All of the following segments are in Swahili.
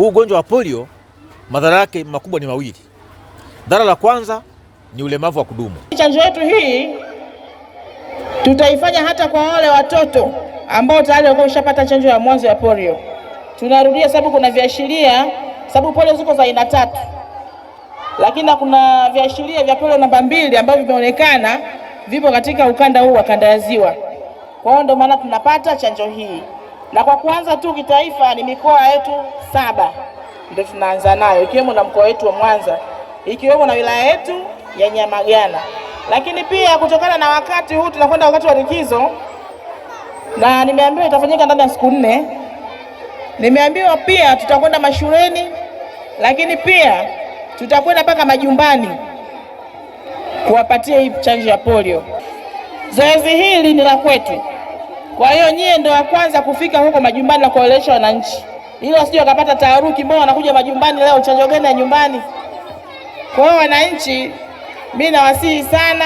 Huu ugonjwa wa polio madhara yake makubwa ni mawili. Dhara la kwanza ni ulemavu wa kudumu. Chanjo yetu hii tutaifanya hata kwa wale watoto ambao tayari wameshapata chanjo ya mwanzo ya polio. Tunarudia sababu kuna viashiria, sababu polio ziko za aina 3. Lakini kuna viashiria vya polio namba 2 ambavyo vimeonekana vipo katika ukanda huu wa kanda ya Ziwa. Kwa hiyo ndio maana tunapata chanjo hii. Na kwa kuanza tu kitaifa ni mikoa yetu 7 ndio tunaanza nayo, ikiwemo na mkoa wetu wa Mwanza, ikiwemo na wilaya yetu ya Nyamagana. Lakini pia kutokana na wakati huu tunakwenda wakati wa likizo, na nimeambiwa itafanyika ndani ya siku 4. Nimeambiwa pia tutakwenda mashuleni, lakini pia tutakwenda mpaka majumbani kuwapatia hii chanjo ya polio. Zoezi hili ni la kwetu. Kwa hiyo nyie ndio wa kwanza kufika huko majumbani na kuwaelewesha wananchi, ili wasije wakapata taharuki, mbona wanakuja majumbani leo, chanjo gani ya nyumbani? Kwa hiyo wananchi, mimi nawasihi sana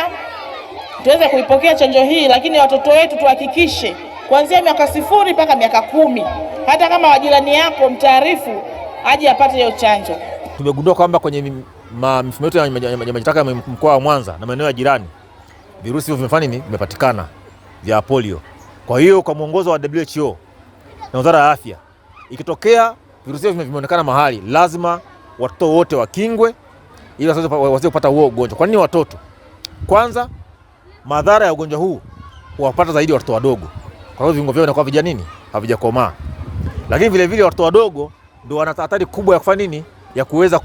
tuweze kuipokea chanjo hii, lakini watoto wetu tuhakikishe kuanzia miaka 0 mpaka miaka 10, hata kama wajirani yako mtaarifu aje apate hiyo chanjo. Tumegundua kwamba kwenye mifumo yetu ya majitaka mkoa wa Mwanza na maeneo ya jirani virusi hivyo vimefanya nini, vimepatikana vya polio. Kwa hiyo kwa mwongozo wa WHO na Wizara ya Afya, ikitokea virusi hivyo vimeonekana mahali, lazima watoto wote wakingwe ili wasiweze kupata huo ugonjwa. Kwa nini watoto? Kwanza, madhara ya ugonjwa huu huwapata zaidi watoto wadogo, kwa sababu viungo vyao vinakuwa vijana havijakomaa. Lakini vile vile watoto wadogo ndio wana hatari kubwa ya kufanya nini, ya kuweza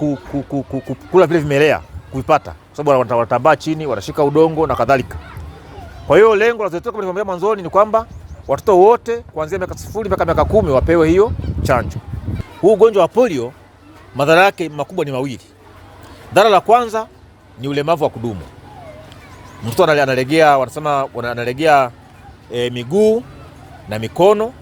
kula vile vimelea kuipata, kwa sababu wanatambaa chini, wanashika udongo na kadhalika. Kwa hiyo lengo la zetu kama nilivyoambia mwanzoni ni kwamba watoto wote kuanzia miaka 0 mpaka miaka 10 wapewe hiyo chanjo. Huu ugonjwa wa polio madhara yake makubwa ni mawili. Dhara la kwanza ni ulemavu wa kudumu. Mtoto analegea, wanasema analegea miguu na mikono,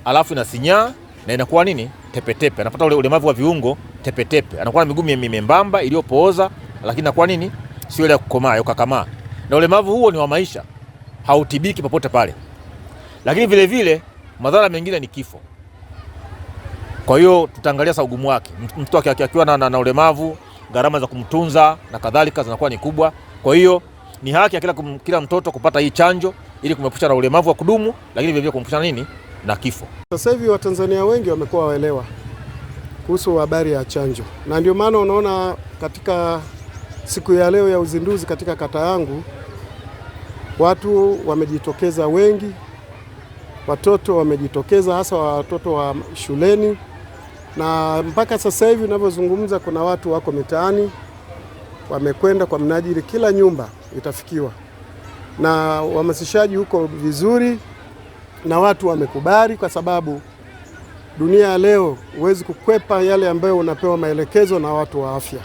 alafu inasinyaa na inakuwa nini, tepetepe. Anapata ule ulemavu wa viungo, tepetepe. Anakuwa na miguu membamba iliyopooza, lakini inakuwa nini, sio ile ya kukomaa, ukakamaa. Na ulemavu huo ni wa maisha, hautibiki popote pale. Lakini vile vile madhara mengine ni kifo. Kwa hiyo tutaangalia ugumu wake. Mtu akiwa na ulemavu, gharama za kumtunza na kadhalika zinakuwa ni kubwa. Kwa hiyo ni haki ya kila mtoto kupata hii chanjo ili kumepusha na ulemavu wa kudumu, lakini vile vile kumepusha nini, na kifo. Sasa hivi Watanzania wengi wamekuwa waelewa kuhusu habari ya chanjo, na ndio maana unaona katika siku ya leo ya uzinduzi katika kata yangu watu wamejitokeza wengi, watoto wamejitokeza, hasa watoto wa shuleni, na mpaka sasa hivi ninavyozungumza kuna watu wako mitaani wamekwenda kwa mnajili, kila nyumba itafikiwa, na uhamasishaji huko vizuri na watu wamekubali, kwa sababu dunia ya leo huwezi kukwepa yale ambayo unapewa maelekezo na watu wa afya.